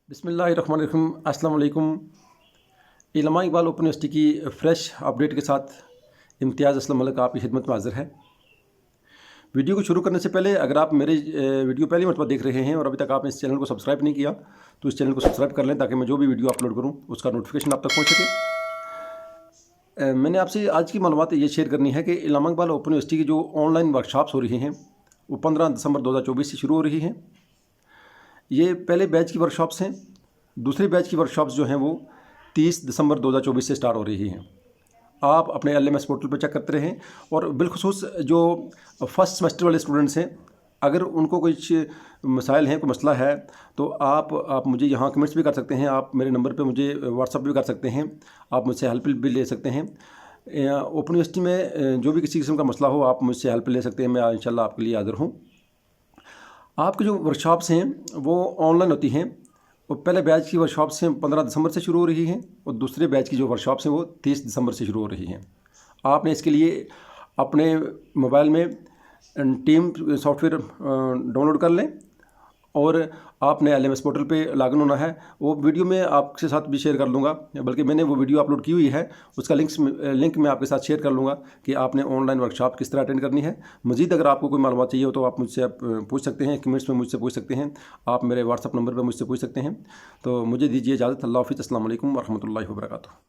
बिस्मिल्लाहिर्रहमानिर्रहीम। अस्सलाम वालेकुम। इल्मा इकबाल ओपन यूनिवर्सिटी की फ़्रेश अपडेट के साथ इम्तियाज़ असलम मलिक आपकी खिदमत में हाज़िर है। वीडियो को शुरू करने से पहले अगर आप मेरे वीडियो पहली मरतबा देख रहे हैं और अभी तक आपने इस चैनल को सब्सक्राइब नहीं किया तो इस चैनल को सब्सक्राइब कर लें ताकि मैं जो भी वीडियो अपलोड करूँ उसका नोटिफिकेशन आप तक पहुँच सके। मैंने आपसे आज की मालूमात ये शेयर करनी है कि इल्मा इकबाल ओपन यूनिवर्सिटी की जो ऑनलाइन वर्कशॉप्स हो रही हैं वो 15 दिसंबर 2024 से शुरू हो रही हैं। ये पहले बैच की वर्कशॉप्स हैं। दूसरी बैच की वर्कशॉप्स जो हैं वो 30 दिसंबर 2024 से स्टार्ट हो रही हैं। आप अपने LMS पोर्टल पर चेक करते रहें और बिलखुसूस जो फर्स्ट सेमेस्टर वाले स्टूडेंट्स हैं अगर उनको कुछ मसाइल हैं, कोई मसला है तो आप मुझे यहाँ कमेंट्स भी कर सकते हैं। आप मेरे नंबर पे मुझे व्हाट्सअप भी कर सकते हैं। आप मुझसे हेल्प भी ले सकते हैं। ओपन यूनिवर्सिटी में जो भी किसी किस्म का मसला हो आप मुझसे हेल्प ले सकते हैं। मैं इंशाल्लाह आपके लिए हाज़िर हूँ। आपकी जो वर्कशॉप्स हैं वो ऑनलाइन होती हैं। और पहले बैच की वर्कशॉप्स हैं 15 दिसंबर से शुरू हो रही हैं और दूसरे बैच की जो वर्कशॉप्स हैं वो 30 दिसंबर से शुरू हो रही हैं। आपने इसके लिए अपने मोबाइल में टीम सॉफ्टवेयर डाउनलोड कर लें और आपने LMS पोर्टल पे लॉगिन होना है। वो वीडियो मैं आपके साथ भी शेयर कर लूँगा, बल्कि मैंने वो वीडियो अपलोड की हुई है, उसका लिंक मैं आपके साथ शेयर कर लूँगा कि आपने ऑनलाइन वर्कशॉप किस तरह अटेंड करनी है। मज़ीद अगर आपको कोई मालूमात चाहिए हो तो आप मुझसे पूछ सकते हैं, कमेंट्स में मुझसे पूछ सकते हैं। आप मेरे व्हाट्सअप नंबर पर मुझसे पूछ सकते हैं। तो मुझे दीजिए इजाज़त। अल्लाह हाफ़िज़। अस्सलाम वालेकुम व रहमतुल्लाहि व बरकातुहू।